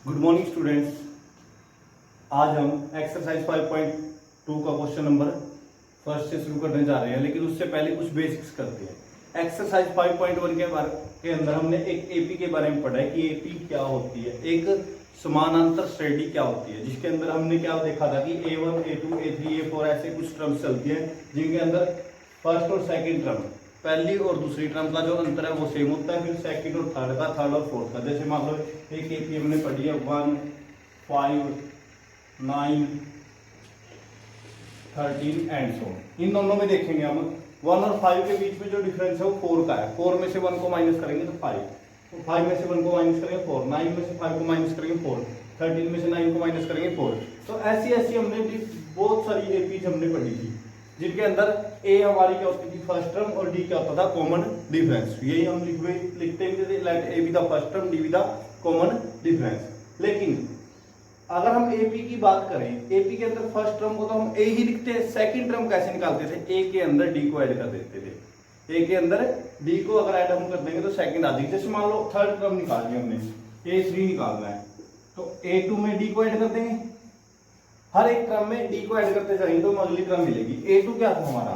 Good morning students. आज हम exercise 5.2 का क्वेश्चन नंबर फर्स्ट से शुरू करने जा रहे हैं, लेकिन उससे पहले कुछ बेसिक्स करते हैं। एक्सरसाइज 5.1 के अंदर हमने एक एपी के बारे में पढ़ा है कि एपी क्या होती है, एक समानांतर श्रेणी क्या होती है, जिसके अंदर हमने क्या देखा था कि A1, A2, A3, A4 ऐसे कुछ टर्म्स चलती हैं, जिनके अंदर फर्स्ट और सेकंड टर्म, पहली और दूसरी टर्म का जो अंतर है वो सेम होता है, फिर सेकंड और थर्ड का, थर्ड और फोर्थ का। जैसे मान लो एक एपी हमने पढ़ी है 1, 5, 9, 13 एंड सो। इन दोनों में देखेंगे हम 1 और 5 के बीच में जो डिफरेंस है वो 4 का है। 4 में से 1 को माइनस करेंगे तो 5, तो 5 में से 1 को माइनस करेंगे 4, 9 में से 5 को माइनस करेंगे 4, 13 में से 9 को माइनस करेंगे 4। तो ऐसी ऐसी हमने बहुत सारी एपीज हमने पढ़ी थी, जिनके अंदर ए हमारी क्या होती थी फर्स्ट टर्म और डी क्या होता था कॉमन डिफरेंस। यही हम लिखते हैं let a be the first term, d be the common difference. लेकिन अगर हम एपी की बात करें, एपी के अंदर फर्स्ट टर्म को तो हम ए ही लिखते हैं, सेकंड टर्म कैसे निकालते थे, ए के अंदर डी को ऐड कर देते थे। ए के अंदर डी को अगर ऐड हम कर देंगे तो सेकंड आ जाएगी। जैसे मान लो थर्ड टर्म निकाल लिया हमने, A3 निकालना है, तो A2 में डी को ऐड कर देंगे, हर एक क्रम में डी को ऐड करते जाएंगे तो अगली क्रम मिलेगी। A2 क्या था हमारा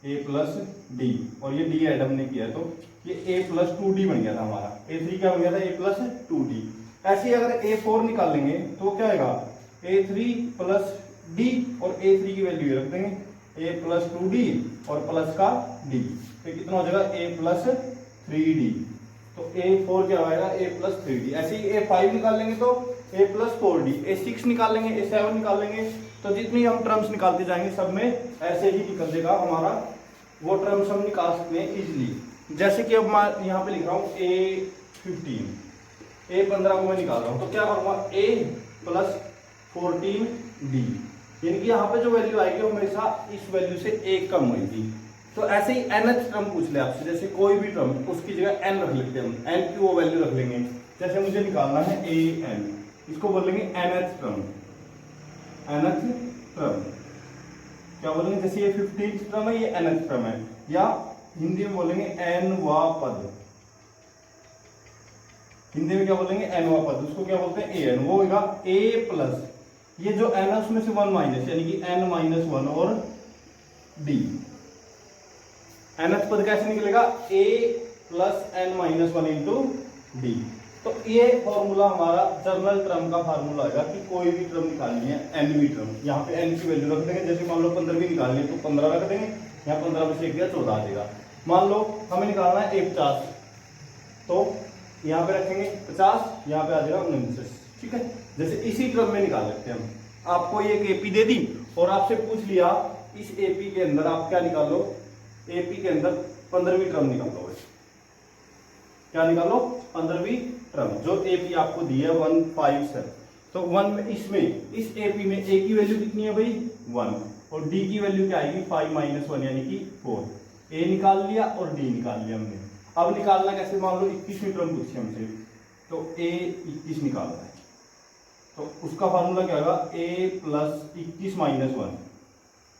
a प्लस डी, और ये डी ऐड हमने किया तो ये a प्लस 2d बन गया था हमारा। A3 क्या बन गया था a प्लस 2d। ऐसे ही अगर A4 निकालेंगे तो क्या आएगा A3 प्लस डी, और A3 की वैल्यू रख देंगे a प्लस 2d और प्लस का d, तो कितना हो जाएगा a प्लस 3d। तो A4 क्या आएगा a प्लस 3d। ऐसे ही A5 निकाल लेंगे तो a प्लस 4d, A6 निकाल लेंगे, A7 निकाल लेंगे, तो जितनी हम टर्म्स निकालते जाएंगे सब में ऐसे ही निकल देगा हमारा, वो टर्म्स हम निकाल सकते हैं इजीली। जैसे कि अब मैं यहाँ पे लिख रहा हूँ A15, A15 को मैं निकाल रहा हूँ, तो क्या करूँगा a प्लस 14d, यानी कि यहाँ पे जो वैल्यू आएगी वो हमेशा इस वैल्यू से एक कम होगी। तो ऐसे ही nth टर्म पूछ ले आपसे, जैसे कोई भी टर्म उसकी जगह n रख लेते हैं हम, n की वो वैल्यू रख लेंगे। जैसे मुझे निकालना है an, इसको बोलेंगे nth टर्म, nth टर्म क्या बोलेंगे, जैसे ये 15th टर्म है, ये nth टर्म है, या हिंदी में बोलेंगे nवा पद। हिंदी में क्या बोलेंगे nवा पद, उसको क्या बोलते हैं an। वो होगा a प्लस, ये जो n है उसमें से 1 माइनस, यानी कि n माइनस 1 और d। nth पद कैसे निकलेगा a plus n minus 1 into d. तो ये फॉर्मूला हमारा जर्नल टर्म का फार्मूला आएगा कि कोई भी टर्म निकालनी है, nवीं टर्म, यहाँ पे n की वैल्यू रख देंगे। जैसे मान लो 15वीं निकालनी है तो 15 रख देंगे, यहाँ 15 में से 1 गया 14 आ जाएगा। मान लो हमें निकालना है 50, तो यहाँ पे रखेंगे 50, यहाँ पे आ जाएगा 49। ठीक है, जैसे इसी क्रम में निकाल लेते हैं हम। आपको ये एक एपी दे दी और आपसे पूछ लिया इस एपी के अंदर आप क्या निकालो, एपी के अंदर 15वीं टर्म निकालो। क्या निकालो 15वीं टर्म, जो एपी आपको दी है 1, 5, 7। तो 1 में इसमें इस एपी में ए की वैल्यू कितनी है भाई 1, और डी की वैल्यू क्या आएगी 5 माइनस 1 यानी कि 4। ए निकाल लिया और डी निकाल लिया हमने। अब निकालना कैसे, मान लो 21वीं टर्म पूछी हमसे, तो ए 21 निकालना है, तो उसका फार्मूला क्या होगा A plus 21 minus 1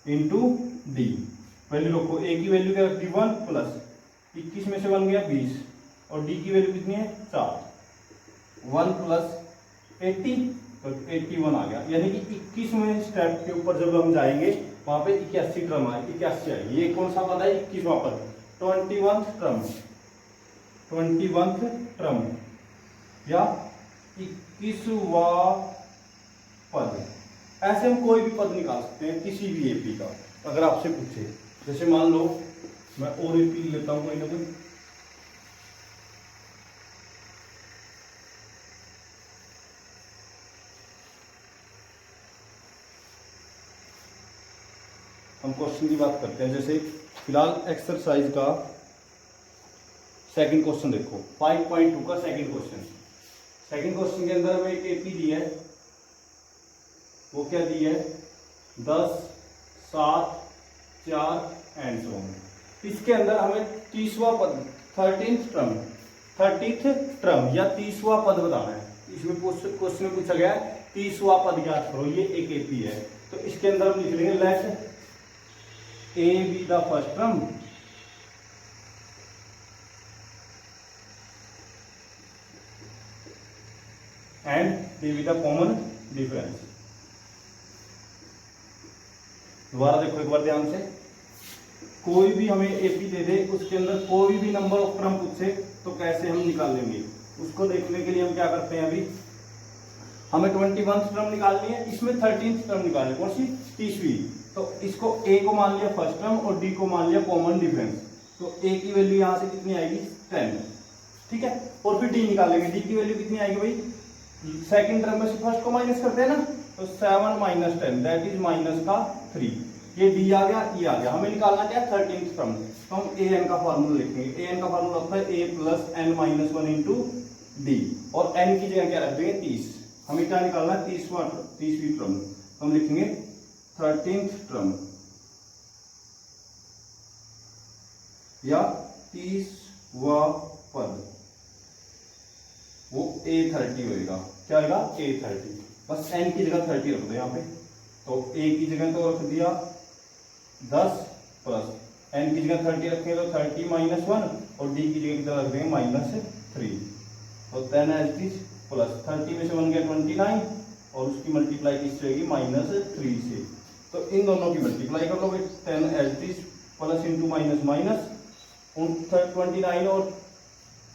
into D. Value रखो, ए की वैल्यू क्या रखी 1 प्लस 21 में से 1 गया 20, और डी की वैल्यू कितनी है 4, 1 प्लस 80 तो 81 आ गया। यानी कि 21वें स्टेप के ऊपर जब हम जाएंगे वहां पे 81 टर्म आए, 81 आएगी। ये कौन सा पद है 21वां पद, 21th टर्म, 21th टर्म या 21वां पद। ऐसे हम कोई भी पद निकाल सकते हैं किसी भी एपी का, अगर आपसे पूछे। जैसे मान लो मैं और एपी लेता हूं कोई ना कोई, हम क्वेश्चन की बात करते हैं। जैसे फिलहाल एक्सरसाइज का सेकंड क्वेश्चन देखो, 5.2 का सेकंड क्वेश्चन। सेकंड क्वेश्चन के अंदर हमें एक एपी दी है, वो क्या दी है 10, 7, 4 एंड सो ऑन। इसके अंदर हमें 30वां पद, 30th टर्म या 30वां पद बताना है। इसमें क्वेश्चन में पूछा गया है 30वां पद ज्ञात करो, ये एक एपी है। तो इसके अंदर हम लिख लेंगे let a be the first term and d with the common difference. दोबारा देखो एक बार ध्यान से, कोई भी हमें एपी दे दे, उसके अंदर कोई भी नंबर ऑफ टर्म पूछे तो कैसे हम निकाल लेंगे, उसको देखने के लिए हम क्या करते हैं, अभी हमें 21 टर्म निकालनी है, इसमें 13 टर्म निकालनी है, कौन सी, 30वीं। तो इसको ए को मान लिया फर्स्ट टर्म और डी को मान लिया कॉमन डिफरेंस, तो ए की वैल्यू यहां से कितनी आएगी, 10, ठीक है। और फिर डी निकालेंगे, डी की वैल्यू कितनी आएगी भाई, सेकंड टर्म में से फर्स्ट को माइनस करते हैं ना, तो 7 - 10 दैट इज माइनस का 3, ये डी आ गया, ये आ गया। हमें निकालना क्या है, 13th टर्म, तो हम ए एन का फार्मूला लिखेंगे, ए एन का फार्मूला होता है A plus N minus 1 into D, और एन की जगह क्या रख देंगे, 30। हमें क्या निकालना है, 30वीं टर्म, हम लिखेंगे 13th टर्म या 30वां पद, वो A30 होएगा, क्या होगा, A30। बस n की जगह 30 रख दो यहाँ पे, तो a की जगह तो रख दिया 10 प्लस n की जगह 30 रखेंगे तो 30 - 1 और d की जगह कितना रख देंगे, -3, तो 10 एज इट प्लस 30 में से 1 गया 29 और उसकी मल्टीप्लाई किससे होगी, -3 से। तो इन दोनों की मल्टीप्लाई कर लोगे, 10 as it plus into minus minus 29 और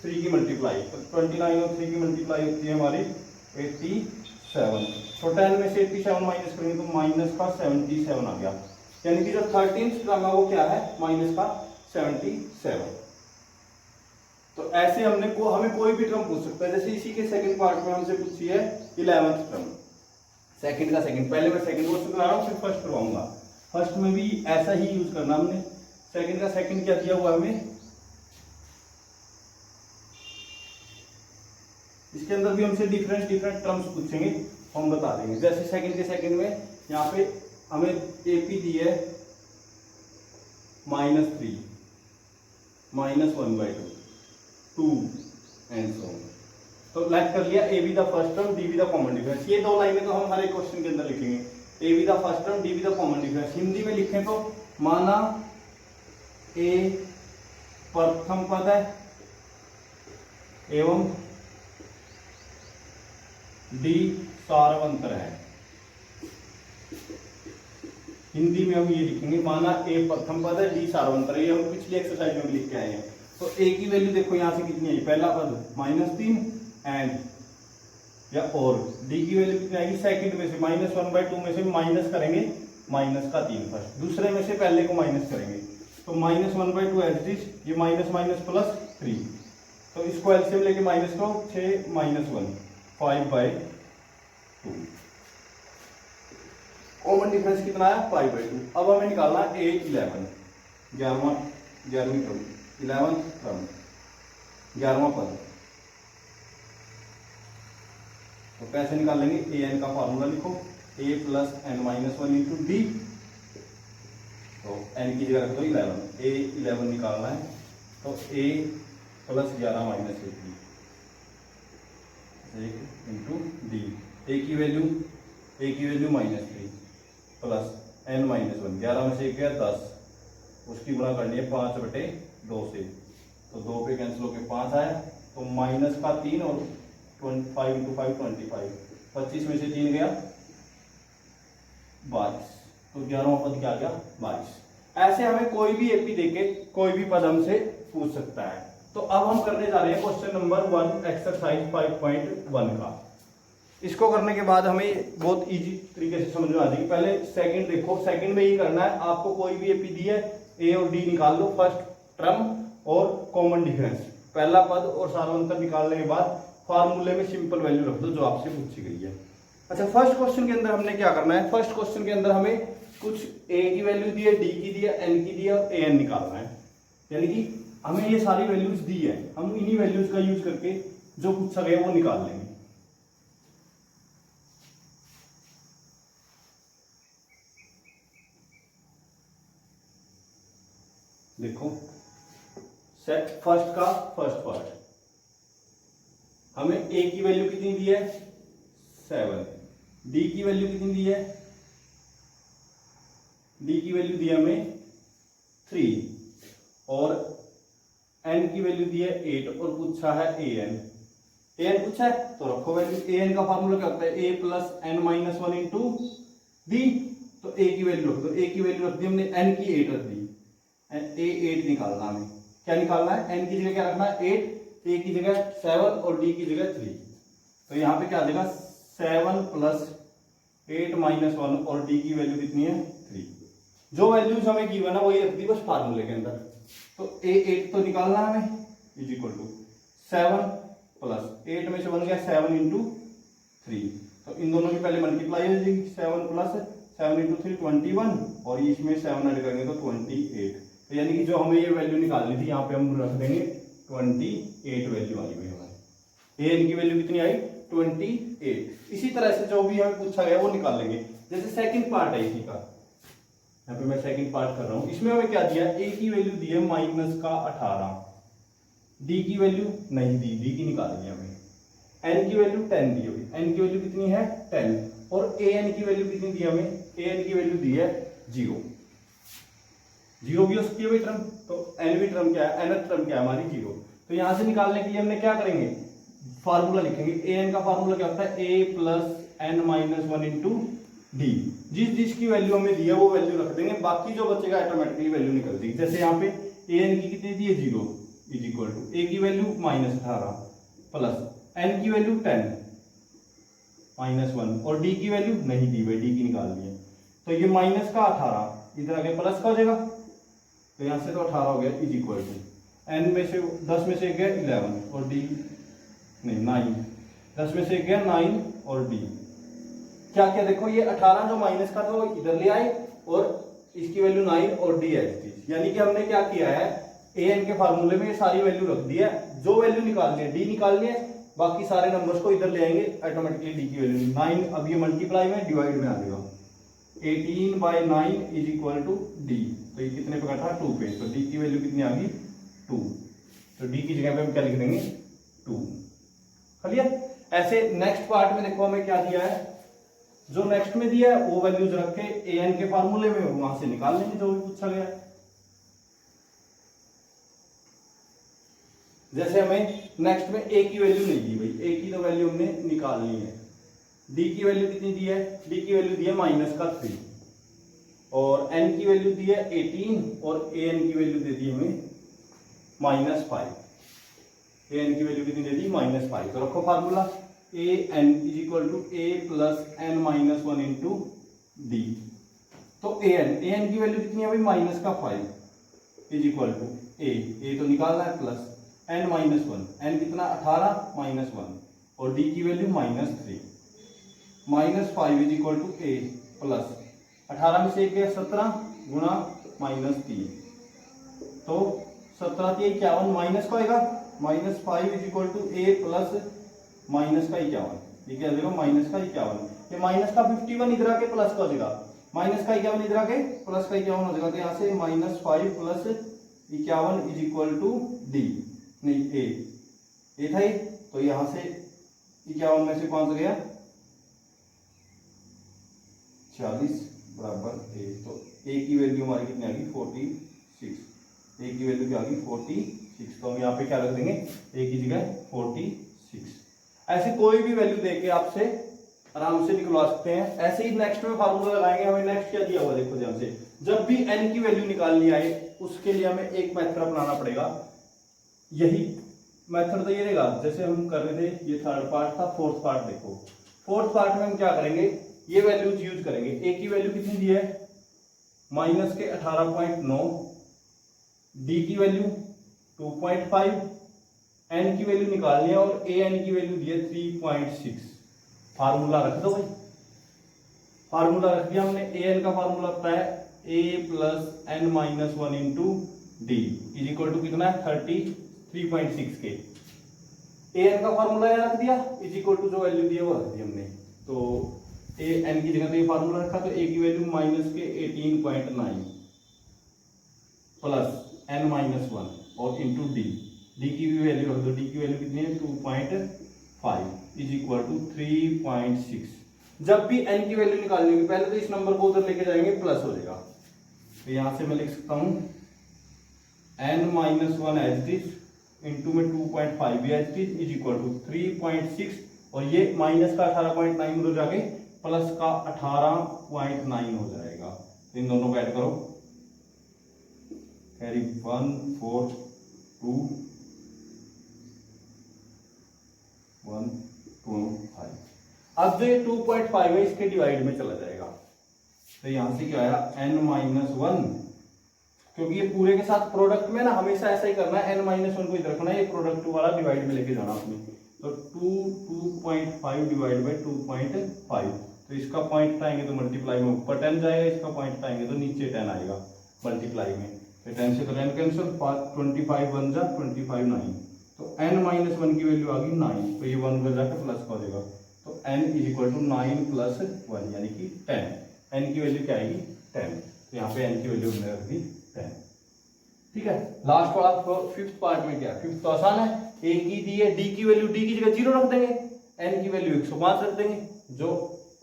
3 की मल्टीप्लाई, तो 29 और 3 की मल्टीप्लाई होती है हमारी 87। तो 10 में से 87 माइनस करेंगे तो माइनस का 77 आ गया, यानी कि जो 13th टर्म है वो क्या है, माइनस का 77। तो ऐसे हमें कोई भी टर्म पूछ सकता है, जैसे इसी के सेकंड पार्ट में हमसे पूछी है 11th टर्म, सेकंड का सेकंड, पहले मैं सेकंड क्वेश्चन करा रहा हूँ, फिर फर्स्ट करवाऊंगा। फर्स्ट में भी ऐसा ही यूज करना हमने, सेकंड का सेकंड क्या दिया हुआ हमें, इसके अंदर भी हमसे डिफरेंट टर्म्स पूछेंगे, हम बता देंगे। जैसे सेकंड के सेकंड में यहाँ पे हमें एपी दी है -3 -1/2 2 एंड सो ऑन। तो लेट कर लिया, ए be the first term, d be the common difference. ये दो लाइनें तो हम हर एक क्वेश्चन के अंदर लिखेंगे, ए be the first term, d be the common difference. Hindi में लिखें तो माना ए प्रथम पद है एवं डी सारवंतर है। हिंदी में हम ये लिखेंगे, माना ए प्रथम पद है, डी सारवंतर है, ये हम पिछली एक्सरसाइज में लिख के आए हैं। तो ए की वैल्यू देखो यहां से कितनी आई, पहला पद -3 एंड या और डी की वैल्यू कितनी आएगी, सेकंड में से -1/2 में से माइनस करेंगे -3 फर्स्ट, दूसरे में से पहले को माइनस करेंगे, तो -1/2 एज इट इज, ये माइनस माइनस प्लस 3, तो इसको एलसीएम लेके माइनस करो, 6 - 1 5/2, कॉमन डिफरेंस कितना है, 5/2। अब हमें निकालना है A11, 11वीं टर्म, 11th टर्म, 11वां पद। तो कैसे निकाल लेंगे, ए एन का फॉर्मूला लिखो, a plus n - 1 into d, तो n की जगह रख दो 11, A11 निकालना है, तो a प्लस 11 - 1 इंटू डी, ए की वैल्यू -3 प्लस n - 1, 11 में से 1 गया 10, उसकी गुणा करनी है 5/2 से, तो 2 पे कैंसिल होकर 5 आया, तो -3 और 5 × 5 25, 25 में से 3 गया 22, तो 11वां पद क्या गया, 22। ऐसे हमें कोई भी एपी देके कोई भी पद हमसे पूछ सकता है। तो अब हम करने जा रहे हैं क्वेश्चन नंबर 1 एक्सरसाइज 5.1 का। इसको करने के बाद हमें बहुत इजी तरीके से समझ में आ जाएगी। पहले सेकंड देखो, सेकंड में ही करना है आपको, कोई भी एपी दी है, ए और डी निकाल लो, फर्स्ट टर्म और कॉमन डिफरेंस, पहला पद और सारांतर निकालने के बाद फार्मूले में सिंपल वैल्यू रख दो जो आपसे पूछी गई है। अच्छा, फर्स्ट क्वेश्चन के अंदर हमने क्या करना है, फर्स्ट क्वेश्चन के अंदर हमें कुछ ए की वैल्यू दी है, डी की दी है, एन की दी है और ए एन निकालना है, यानी कि हमें ये सारी वैल्यूज दी है, हम इन्हीं वैल्यूज का यूज करके जो पूछा गया वो निकाल लेंगे। देखो सेट फर्स्ट का फर्स्ट पार्ट, हमें ए की वैल्यू कितनी दी है 7, डी की वैल्यू कितनी दी है, डी की वैल्यू दी है हमें 3 और एन की वैल्यू दी है 8 और पूछा है ए एन। ए एन पूछा है तो रखो वैल्यू। ए एन का फार्मूला क्या होता है, A plus N minus one into B. तो ए की वैल्यू रख दो, ए की वैल्यू रख दी हमने, एन की 8 रख दी। ए 8 निकालना हमें, क्या निकालना है, एन की जगह क्या रखना है 8, ए की जगह 7 और डी की जगह 3। तो यहाँ पे क्या आ जाएगा 7 प्लस 8 माइनस 1 और डी की वैल्यू कितनी है 3। जो वैल्यूज हमें गिवन है वही रख दी बस फार्मूले के अंदर। तो ए 8 तो निकालना है हमें, इज इक्वल टू 7 प्लस 8 में से बन गया 7 इंटू 3। तो इन दोनों की पहले मल्टीप्लाई हो जाएगी, 7 प्लस 7 इंटू 3 21 और इसमें 7 ऐड करेंगे तो 28। तो यानी कि जो हमें ये वैल्यू निकालनी थी यहाँ पे हम रख देंगे 28 वैल्यू आई हुई हमारी। ए एन की वैल्यू कितनी आई 28। इसी तरह से जो भी हमें पूछा गया वो निकाल लेंगे। जैसे सेकंड पार्ट है इसी का, यहाँ पे मैं सेकंड पार्ट कर रहा हूँ। इसमें हमें क्या दिया, ए की वैल्यू दी है माइनस का 18, डी की वैल्यू नहीं दी, डी की निकालनी है हमें। एन की वैल्यू 10 दी हुई, एन की वैल्यू कितनी है 10 और ए एन की वैल्यू कितनी दी हमें, ए एन की वैल्यू दी है 0। 0 भी हो सकती है भाई टर्म, तो एन भी टर्म क्या है, एनथ टर्म क्या है हमारी 0। तो यहां से निकालने के लिए हमने क्या करेंगे, फार्मूला लिखेंगे। ए एन का फार्मूला क्या होता है, A plus N minus one into D. जिस जिसकी वैल्यू हमें दी है वो वैल्यू रख देंगे, बाकी जो बचेगा ऑटोमेटिकली वैल्यू निकल देगी। जैसे यहाँ पे ए एन की कितनी दी है 0 इज इक्वल टू ए की वैल्यू माइनस 18 प्लस एन की वैल्यू 10 माइनस 1 और डी की वैल्यू नहीं दी भाई, डी की निकालनी है। तो ये माइनस का 18 इधर आगे प्लस का हो जाएगा, तो यहाँ से तो 18 हो गया इज इक्वल टू एन में से 10 में से एक गया 11 और डी नहीं 9, 10 में से एक गया 9 और डी क्या क्या देखो ये 18 जो माइनस का था वो इधर ले आए और इसकी वैल्यू 9 और डी एच थी। यानी कि हमने क्या किया है, ए एन के फार्मूले में ये सारी वैल्यू रख दी है, जो वैल्यू निकालनी है डी निकालनी है, बाकी सारे नंबर्स को इधर ले आएंगे ऑटोमेटिकली डी की वैल्यू 9। अब ये मल्टीप्लाई में डिवाइड में आ जाएगा 18/9 इज इक्वल टू डी। तो ये कितने पे कटा 2 पे, तो डी की वैल्यू कितनी आ गई 2। तो डी की जगह पे हम क्या लिख देंगे 2। क्लियर। ऐसे नेक्स्ट पार्ट में देखो हमें क्या दिया है, जो नेक्स्ट में दिया है वो वैल्यूज रख के ए एन के फार्मूले में वहां से निकाल लेंगे जो भी पूछा गया है। जैसे हमें नेक्स्ट में ए की वैल्यू नहीं दी भाई, ए की तो वैल्यू हमने निकालनी है। डी की वैल्यू कितनी दी है, डी की वैल्यू दी है माइनस का 3 और एन की वैल्यू दी है 18 और ए एन की वैल्यू दे दी हमें माइनस 5। ए एन की वैल्यू कितनी दे दी -5। तो रखो formula a n is equal to a plus N minus 1 into d. तो ए एन की वैल्यू कितनी है भाई माइनस का 5 इज इक्वल टू ए तो निकालना है प्लस एन माइनस 1, एन कितना 18 माइनस 1 और डी की value -3 -5 is equal to a plus 18 में से एक 17 गुणा -3 तो 17 × 51 माइनस का आएगा -5 is equal to a plus minus का 51। ये क्या देगा माइनस का 51। ये माइनस का 51 इधर आके प्लस का हो जाएगा, माइनस का 51 इधर आके प्लस का 51 हो जाएगा। तो यहाँ से -5 plus 51 is equal to d नहीं ए था ये, तो यहाँ से 51 में से 5 गया 40 बराबर ए। तो ए की वैल्यू हमारी कितनी आ गई 46। ए की वैल्यू क्या आ गई 46। तो हम यहाँ पे क्या रख देंगे ए की जगह 46। ऐसे कोई भी वैल्यू देके आपसे आराम से निकलवा सकते हैं। ऐसे ही नेक्स्ट में फार्मूला लगाएंगे। हमें नेक्स्ट क्या दिया हुआ देखो ध्यान से, जब भी एन की वैल्यू निकालनी आए उसके लिए हमें एक मेथड अपनाना पड़ेगा। यही मेथड तो ये रहेगा जैसे हम कर रहे थे, ये थर्ड पार्ट था। फोर्थ पार्ट देखो, फोर्थ पार्ट में हम क्या करेंगे, ये वैल्यूज यूज करेंगे। ए की वैल्यू कितनी दी है माइनस के 18.9, डी की वैल्यू 2.5, एन की वैल्यू निकालनी है और ए एन की वैल्यू दी है 3.6। फार्मूला रख दो भाई, फार्मूला रख दिया हमने। ए एन का फार्मूला होता है A plus N minus 1 into D is equal to कितना है 33.6 के। ए एन का फार्मूला यहाँ रख दिया इज इक्वल टू जो वैल्यू दी है वो रख दी हमने। तो ए एन की जगह तो ये फार्मूला रखा, तो ए की वैल्यू माइनस के 18.9 प्लस एन माइनस 1 और इंटू डी। डी की भी वैल्यू रख दो, डी की वैल्यू कितनी है 2.5 इज इक्वल टू 3.6। जब भी एन की वैल्यू निकालनी होगी पहले तो इस नंबर को उधर लेके जाएंगे प्लस हो जाएगा। तो यहां से मैं लिख सकता हूं n minus 1 as this into में 2.5 इज इक्वल टू 3.6 और ये माइनस का 18.9 उधर जाके प्लस का 18.9 हो जाएगा। इन दोनों को ऐड करो, कैरी 1 4 2 1 2 5। अब जो ये 2.5 है इसके डिवाइड में चला जाएगा, तो यहां से क्या आया n-1, क्योंकि ये पूरे के साथ प्रोडक्ट में ना हमेशा ऐसा ही करना है, n-1 को इधर रखना है, ये प्रोडक्ट वाला डिवाइड में लेके जाना आपने। तो 2.5 डिवाइड बाई 2.5, तो इसका पॉइंट हटाएंगे तो मल्टीप्लाई में ऊपर 10 जाएगा, इसका पॉइंट हटाएंगे तो नीचे 10 आएगा मल्टीप्लाई में। तो 10 से तो 10 कैंसिल, 25 1 जा 25 9, तो n-1 की वैल्यू आ गई 9, तो ये 1 उधर जाकर प्लस का हो जाएगा, तो n is equal to 9 plus 1 यानी कि 10। n की वैल्यू क्या आएगी 10, तो यहाँ पे n की वैल्यू हमने रख दी 10। ठीक है, लास्ट वाला फिफ्थ पार्ट में क्या है, फिफ्थ तो आसान है, a की दी है, d की वैल्यू d की जगह 0 रख देंगे, n की वैल्यू 105 रख देंगे, जो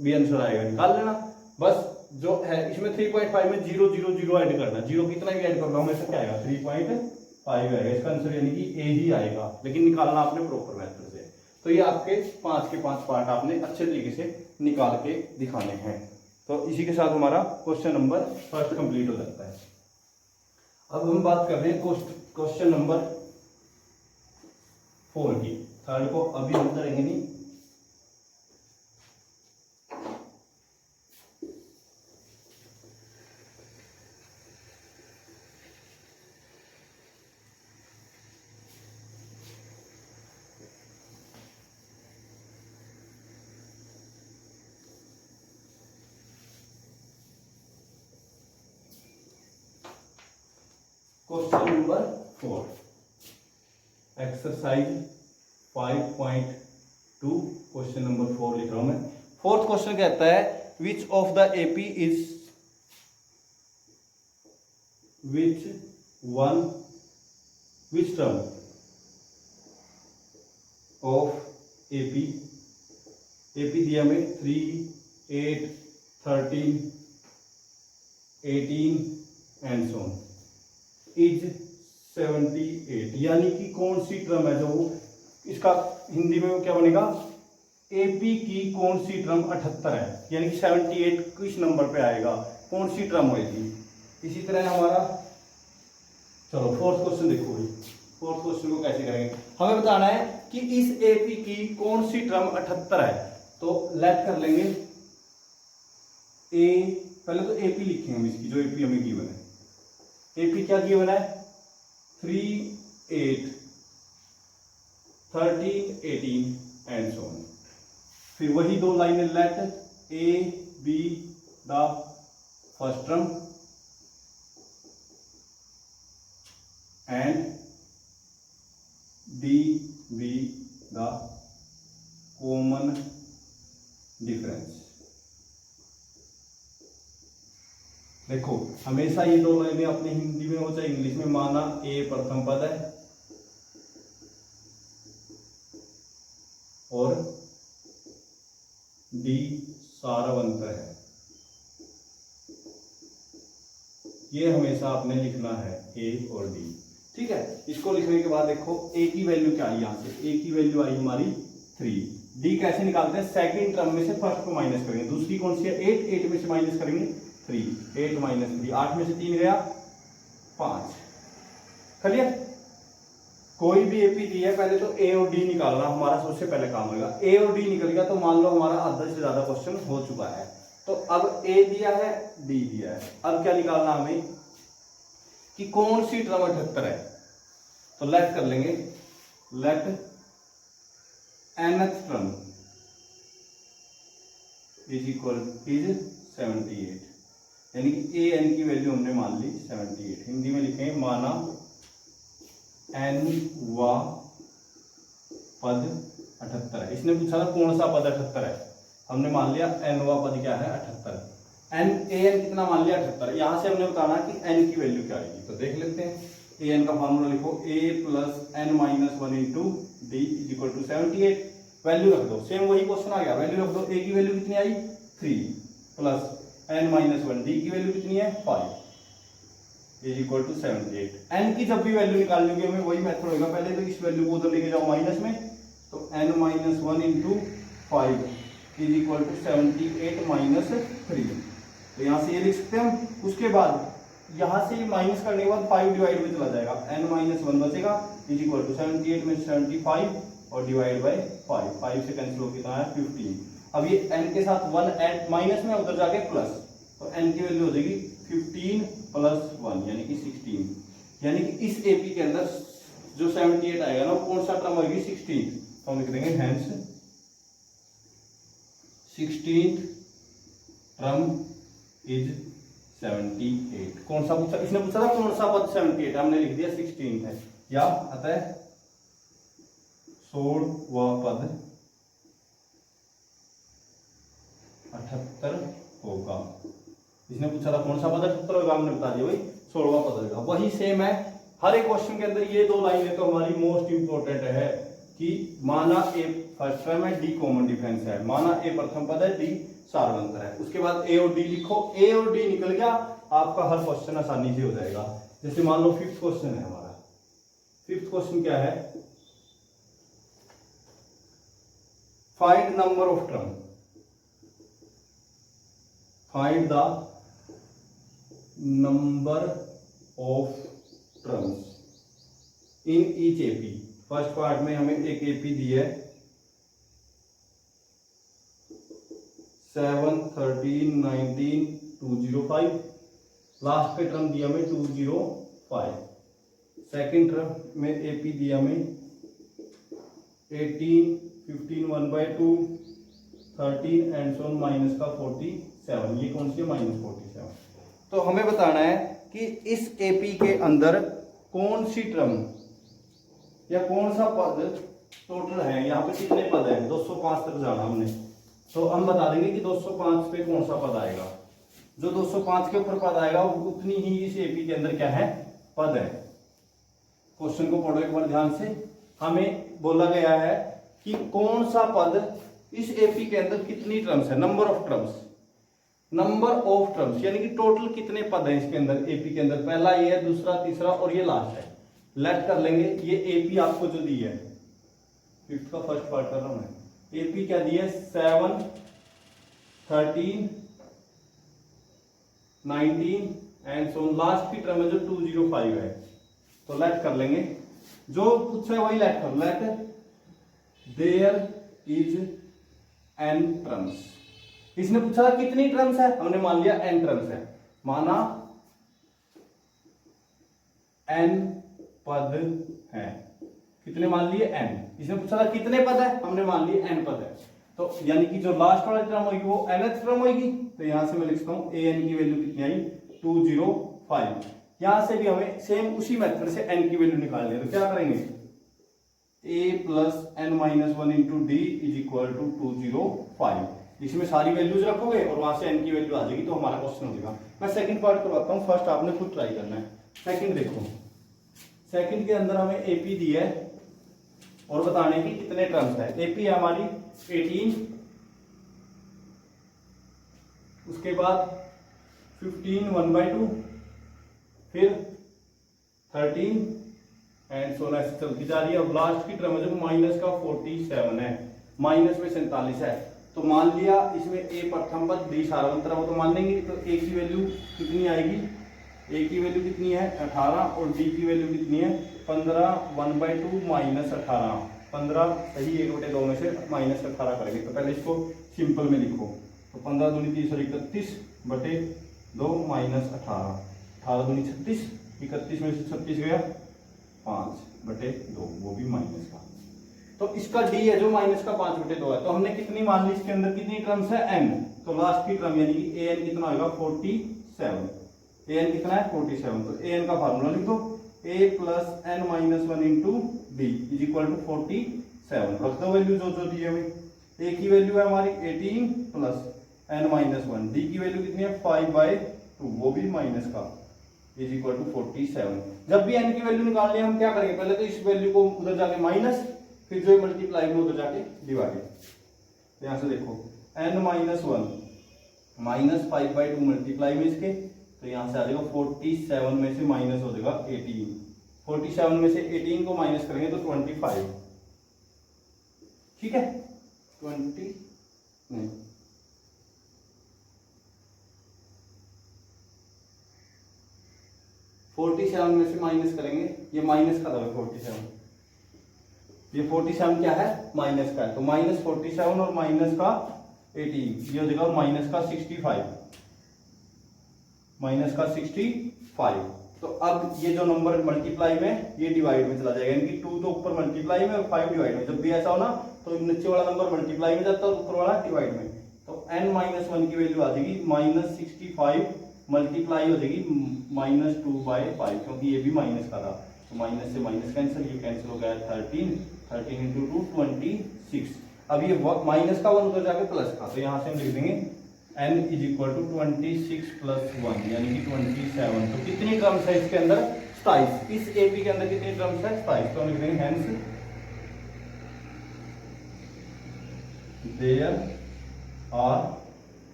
भी आंसर आएगा निकाल लेना। बस जो है इसमें 3.5 में 0 0 0 ऐड करना, 0 कितना भी ऐड कर लो हमेशा क्या आएगा 3.5 आएगा, इसका आंसर यानी कि a ही आएगा, लेकिन निकालना आपने प्रॉपर मेथड से। तो ये आपके 5 के 5 पार्ट आपने अच्छे तरीके से निकाल के दिखाने हैं। तो इसी के साथ हमारा क्वेश्चन नंबर फर्स्ट कंप्लीट हो जाता है। अब हम बात कर रहे हैं क्वेश्चन नंबर 4 की। थर्ड को अभी हम करेंगे नहीं, question number 4 exercise 5.2 question number 4 लिख रहा हूं मैं। फोर्थ क्वेश्चन कहता है which of the AP is which term of AP दिया में 3 8 13 18 एंड सो ऑन इज 78, यानी कि कौन सी टर्म है जो इसका हिंदी में क्या बनेगा, एपी की कौन सी टर्म 78 है, यानी कि 78 किस नंबर पे आएगा, कौन सी टर्म होगी। इसी तरह हमारा चलो फोर्थ क्वेश्चन देखो भाई, फोर्थ क्वेश्चन को कैसे करेंगे, हमें बताना है कि इस एपी की कौन सी टर्म 78 है। तो लेट कर लेंगे ए, पहले तो एपी लिखेंगे हम इसकी, जो एपी हमें गिवन है, एपी क्या गिवन है 3 8 13 18 एंड सो ऑन। फिर वही दो लाइनें let a be the first term and d be the common difference. देखो हमेशा ये दो लाइनें अपने हिंदी में हो चाहे इंग्लिश में, माना ए प्रथम पद है और डी सारवंत है, ये हमेशा आपने लिखना है ए और डी। ठीक है, इसको लिखने के बाद देखो ए की वैल्यू क्या आई, यहां से ए की वैल्यू आई हमारी 3। डी कैसे निकालते हैं, सेकंड टर्म में से फर्स्ट को माइनस करेंगे, दूसरी कौन सी है 8, 8 में से माइनस करेंगे 3, 8 माइनस 3, 8 में से 3 गया 5। क्लियर, कोई भी एपी दी है पहले तो ए और डी निकालना हमारा सबसे पहले काम होगा। ए और डी निकल गया तो मान लो हमारा आधा से ज्यादा क्वेश्चन हो चुका है। तो अब ए दिया है डी दिया है, अब क्या निकालना हमें कि कौन सी टर्म 78 है। तो लेट कर लेंगे, let nth term is equal is 78, यानी कि ए एन की वैल्यू हमने मान ली 78। हिंदी में लिखेंगे माना एन वा पद 78 है। इसने पूछा था कौन सा पद 78 है, हमने मान लिया एन वा पद क्या है 78। एन ए एन कितना मान लिया 78, यहां से हमने बताना कि एन की वैल्यू क्या आएगी। तो देख लेते हैं, ए एन का फॉर्मूला लिखो A plus N minus 1 into D is equal to 78। Value रख दो, सेम वही क्वेश्चन आ गया, वैल्यू रख दो। ए की वैल्यू कितनी आई 3 प्लस एन माइनस 1, डी की वैल्यू कितनी है 5, इज इक्वल टू 78। एन की जब भी वैल्यू निकालनी होगी हमें वही मेथड होगा, पहले तो इस वैल्यू को उधर लेके जाओ माइनस में, तो n minus 1 into 5 is equal to 78 minus 3। तो यहाँ से ये लिख सकते हैं हम। उसके बाद यहाँ से माइनस करने के बाद 5 डिवाइड में चला जाएगा, n माइनस 1 बचेगा इज इक्वल टू 78 में 75 और डिवाइड बाई 5 से कैंसिल हो कितना है 15। अब ये n के साथ 1 ऐड माइनस में उधर जाके प्लस, तो n की वैल्यू हो जाएगी 15 प्लस 1 यानी कि 16। यानी कि इस एपी के अंदर जो 78 आएगा ना कौन सा टर्म होगी 16, तो हम लिख देंगे हेंस 16th टर्म इज 78। कौन सा पूछा, इसने पूछा था कौन सा पद 78, हमने लिख दिया 16 है, या अतः 16वां पद 78 होगा। इसने पूछा था कौन सा पद 78 होगा, हमने बता दिया भाई 16वां पद होगा। वही सेम है हर एक क्वेश्चन के अंदर, ये दो लाइनें तो हमारी मोस्ट इंपोर्टेंट है कि माना ए फर्स्ट टर्म है, डी कॉमन डिफरेंस है, माना ए प्रथम पद है, डी सार्वंतर है, उसके बाद ए और डी लिखो, ए और डी निकल गया आपका हर क्वेश्चन आसानी से हो जाएगा। जैसे मान लो 5th क्वेश्चन है हमारा, 5th क्वेश्चन क्या है, find number of term, find the number of terms in each AP. First part में हमें एक एपी दी है 7, 13, 19, 205, लास्ट पे टर्म दिया हमें 205, सेकेंड टर्म में एपी दिया हमें 18, 15, 1/2, 13 एंड सो माइनस का 47, ये कौन सी है -47। तो हमें बताना है कि इस एपी के अंदर कौन सी टर्म या कौन सा पद टोटल है, यहाँ पे कितने पद हैं, 205 तक जाना हमने, तो हम बता देंगे कि 205 पे कौन सा पद आएगा, जो 205 के ऊपर पद आएगा उतनी ही इस एपी के अंदर क्या है पद है। क्वेश्चन को पढ़ो एक बार ध्यान से, हमें बोला गया है कि कौन सा पद इस एपी के अंदर कितनी टर्म्स है, number of terms, number of terms यानी कि टोटल कितने पद हैं इसके अंदर एपी के अंदर, पहला ये है, दूसरा, तीसरा और ये लास्ट है। लेट कर लेंगे, ये एपी आपको जो दी है 5th का फर्स्ट पार्ट कर रहा हूं मैं, एपी क्या दी है 7, 13, 19 एंड सो लास्ट की टर्म है जो 205 है। तो लेट कर लेंगे, जो पूछा है वही लेट कर, let there is n terms. इसने पूछा था कितनी टर्म्स है, हमने मान लिया एन टर्म्स है, माना एन पद है, कितने मान लिए एन। इसने पूछा था कितने पद है, हमने मान लिए एन पद है, तो यानी कि जो लास्ट वाली टर्म होगी वो nth टर्म होगी। तो यहां से मैं लिखता हूं ए एन की वैल्यू कितनी आई 205। यहां से भी हमें सेम उसी मेथड से एन की वैल्यू निकालनी है, तो क्या करेंगे a plus N minus 1 into D is equal to 205। इसमें सारी वैल्यूज रखोगे और वहां से n की वैल्यू आ जाएगी, तो हमारा क्वेश्चन हो जाएगा। मैं सेकंड पार्ट करवाता हूं, फर्स्ट आपने खुद ट्राई करना है। सेकंड देखो, सेकंड के अंदर हमें एपी दी है और बताने की कितने टर्म्स है। एपी है हमारी 18, उसके बाद 15 1/2, फिर 13 एंड सोना ऐसे चलती जा रही है। और लास्ट की टर्म जो माइनस का 47 है, माइनस में 47 है, तो मान लिया इसमें ए प्रथम पद, डी सार्वंतर, वो तो मान लेंगे। तो ए की वैल्यू कितनी आएगी, ए की वैल्यू कितनी है 18 और डी की वैल्यू कितनी है 15, 1/2 माइनस 18, 15 सही 1/2 में से माइनस 18 करेंगे। तो पहले इसको सिंपल में लिखो, तो 15 दूनी 30 और 31 बटे 2 माइनस 18, 18 दूनी 36, 31 में से 36 गया 5 बटे 2, वो भी माइनस का। तो इसका डी है जो माइनस का 5 बटे 2 है, तो हमने कितनी मान ली इसके अंदर कितनी टर्म्स है एन, तो लास्ट की टर्म यानी कि ए एन कितना होगा 47, ए एन कितना है 47। तो ए एन का फार्मूला लिख दो, A plus N minus 1 into D is equal to 47। रख दो वैल्यू जो जो दी है हमें। ए की वैल्यू है हमारी 18 प्लस एन माइनस 1, डी की वैल्यू कितनी है 5/2, वो भी माइनस का, इज इक्वल टू 47। जब भी एन की वैल्यू निकालनी है हम क्या करेंगे, पहले तो इस वैल्यू को उधर जाके माइनस, फिर जो मल्टीप्लाई में उधर जाके डिवाइड। यहां से देखो n माइनस 1 माइनस 5/2 मल्टीप्लाई में इसके तो यहाँ से आ जाएगा 47 में से माइनस हो जाएगा 18। 47 में से 18 को माइनस करेंगे तो 25। ठीक है, 20 नहीं 47 में से माइनस करेंगे, ये माइनस का था 47, ये 47 क्या है माइनस का है, तो माइनस 47 और माइनस का 18 ये हो जाएगा माइनस का 65, माइनस का 65। तो अब ये जो नंबर मल्टीप्लाई में ये डिवाइड में चला जाएगा, यानी कि 2 तो ऊपर मल्टीप्लाई में और 5 डिवाइड में। जब भी ऐसा हो ना तो नीचे वाला नंबर मल्टीप्लाई में जाता है और ऊपर वाला डिवाइड में। तो n-1 की वैल्यू आ जाएगी -65 मल्टीप्लाई हो जाएगी -2/5, क्योंकि ये भी माइनस का था, तो माइनस से माइनस कैंसिल, ये कैंसिल हो गया 13 इंटू 2 26। अब ये माइनस का 1 तो जाके प्लस का, तो यहाँ से हम लिख देंगे n इज इक्वल टू 26 + 1 यानी कि 27। तो कितनी टर्म्स है इसके अंदर 27, इस एपी के अंदर कितनी टर्म्स है 27, तो हम लिख देंगे हेंस देयर आर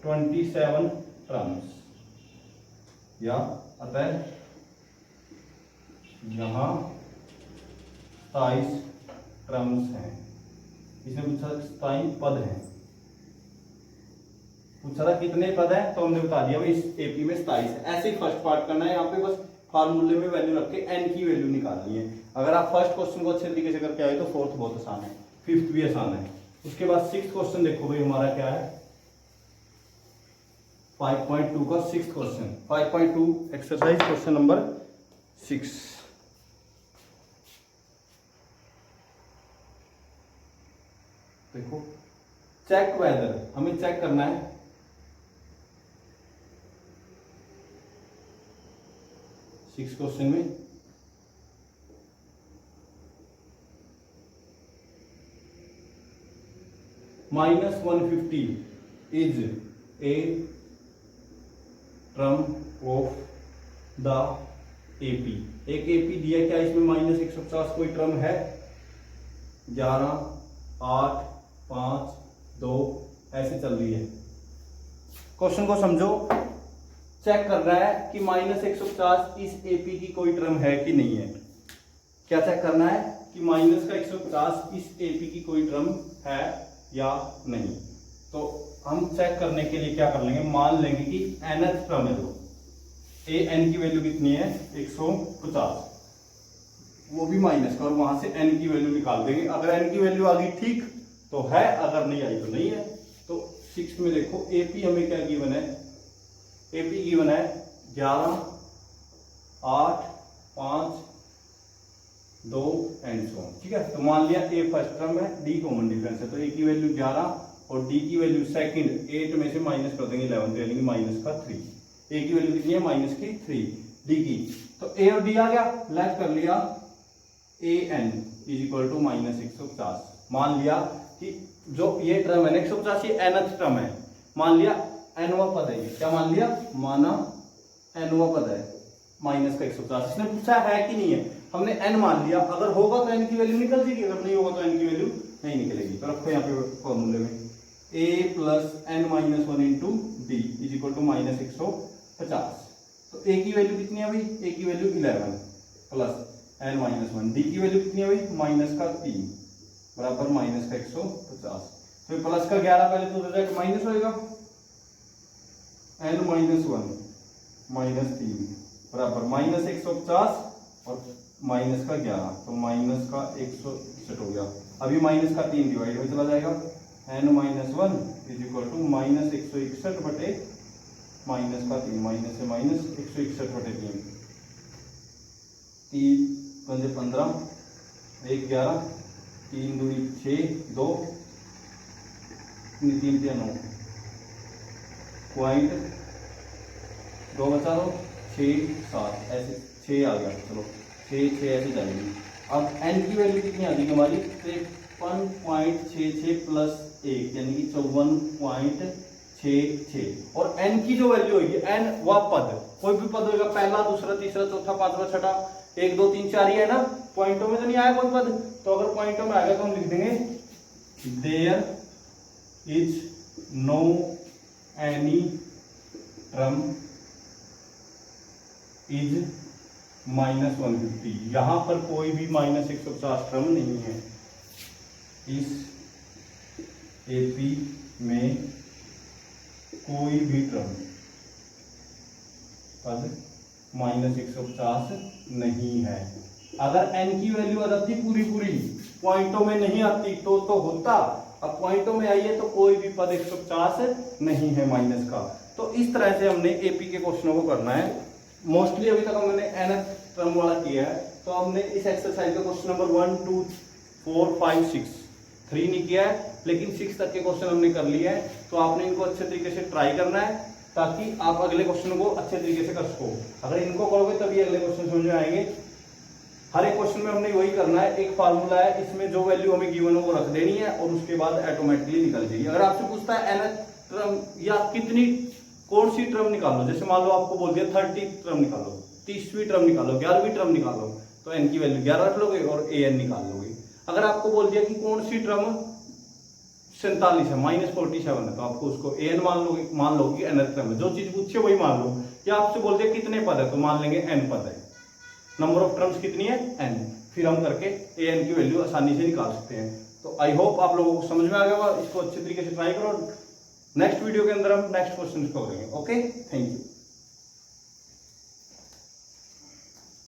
27 टर्म्स, या अतः यहाँ 27 टर्म्स हैं। इसमें पूछा 27 पद हैं, पूछा था कितने पद हैं, तो हमने बता दिया भाई इस एपी में 27 है। ऐसे ही फर्स्ट पार्ट करना है, यहाँ पे बस फार्मूले में वैल्यू रख के n की वैल्यू निकालनी है। अगर आप फर्स्ट क्वेश्चन को अच्छे तरीके से करके आए तो फोर्थ बहुत आसान है, फिफ्थ भी आसान है। उसके बाद सिक्स्थ क्वेश्चन देखो भाई हमारा क्या है, 5.2 का sixth question, 5.2 exercise question number 6। देखो चेक वेदर, हमें चेक करना है सिक्स क्वेश्चन में -150 is a term of the AP. एक एपी दिया, क्या इसमें -150 कोई ट्रम है? 11 8 5 2 ऐसे चल रही है। क्वेश्चन को समझो, चेक कर रहा है कि -150 इस एपी की कोई टर्म है कि नहीं है। क्या चेक करना है कि -150 इस एपी की कोई टर्म है या नहीं। तो हम चेक करने के लिए क्या कर लेंगे, मान लेंगे कि nth टर्म है, जो n की वैल्यू कितनी है 150, वो भी माइनस का, और वहां से n की वैल्यू निकाल देंगे। अगर n की वैल्यू आ गई ठीक तो है, अगर नहीं आई तो नहीं है। तो 6 में देखो एपी हमें क्या गिवन है, एपी गिवन है 11 8 5 2 एंड सो ऑन। ठीक है, तो मान लिया ए फर्स्ट टर्म है, डी कॉमन डिफरेंस है, तो ए की वैल्यू 11 और डी की वैल्यू सेकंड 8 में से माइनस कर देंगे 11, यानी माइनस का 3। ए की वैल्यू कितनी है -3, डी की, तो ए और डी आ गया, लेट कर लिया ए एन इज इक्वल टू -150। मान लिया कि जो ये टर्म है 150 ये nth टर्म है, मान लिया nवा पद है, ये क्या मान लिया, माना nवा पद है -150। इसने पूछा है कि नहीं है, हमने n मान लिया, अगर होगा तो n की वैल्यू निकल जाएगी, अगर नहीं होगा तो n की वैल्यू नहीं निकलेगी। तो रखो यहाँ पे फॉर्मूले में a + n-1 into D is equal to -150। तो a की वैल्यू कितनी है भाई, a की वैल्यू 11 प्लस n-1, डी की वैल्यू कितनी है भाई -3 बराबर -150। तो प्लस का 11 पहले तो रिजल्ट माइनस होएगा, n-1 -3 बराबर -150 और माइनस का 11, तो माइनस का 161 हो गया। अभी माइनस का 3 डिवाइड में चला जाएगा, n-1 इज इक्वल टू -161 बटे माइनस का 3, माइनस से माइनस 161 बटे 3, 3 पंजे 15 1 11 3 2 6 2 3 9 पॉइंट 2 बचा दो 6 7 ऐसे 6 आ गया, चलो 6 6 ऐसे जाएगी। अब n की वैल्यू कितनी आ जाएगी हमारी 53.66 प्लस 1 यानी कि 54.66, और n की जो वैल्यू होगी, n वह पद, कोई भी पद होगा, पहला दूसरा तीसरा चौथा पांचवा छठा 1 2 3 4 ही है ना, पॉइंटों में तो नहीं आया कोई पद। तो अगर पॉइंटों में आएगा तो हम लिख देंगे there is no any term is -150। यहां पर कोई भी -150 टर्म नहीं है। इस एपी में कोई भी टर्म पद -150 नहीं है। अगर n की वैल्यू आ जाती पूरी पूरी, पॉइंटों में नहीं आती तो होता। अब पॉइंटों में आई है तो कोई भी पद 150 नहीं है माइनस का। तो इस तरह से हमने एपी के क्वेश्चनों को करना है। मोस्टली अभी तक हमने nth टर्म वाला किया है। तो हमने इस एक्सरसाइज का क्वेश्चन नंबर 1 2 4 5 6 3 नहीं किया है, लेकिन 6 तक के क्वेश्चन हमने कर लिए हैं। तो आपने इनको अच्छे तरीके से ट्राई करना है ताकि आप अगले क्वेश्चन को अच्छे तरीके से कर सको। अगर इनको करोगे तभी अगले क्वेश्चन समझ में आएंगे। हर एक क्वेश्चन में हमने वही करना है। एक फार्मूला है, इसमें जो वैल्यू हमें गिवन है वो रख देनी है और उसके बाद ऑटोमेटिकली निकल जाएगी। अगर आपसे पूछता है nth टर्म या कितनी कौन सी टर्म निकालो, जैसे मान लो आपको बोल दिया 30 टर्म निकालो, 30वीं टर्म निकालो, 11वीं टर्म निकालो, तो n की वैल्यू 11 रख लोगे और an निकाल लोगे। अगर आपको बोल दिया कि कौन सी टर्म 47 है, -47 है, तो आपको उसको an मान लो कि nth टर्म है। जो चीज पूछे वही मान लो। या आपसे बोल दिया कितने पद है, तो मान लेंगे n पद है। नंबर ऑफ टर्म्स कितनी है, n। फिर हम करके an की वैल्यू आसानी से निकाल सकते हैं। तो आई होप आप लोगों को समझ में आ गया होगा। इसको अच्छे तरीके से ट्राई करो। नेक्स्ट वीडियो के अंदर हम नेक्स्ट क्वेश्चन को करेंगे। Okay, thank you.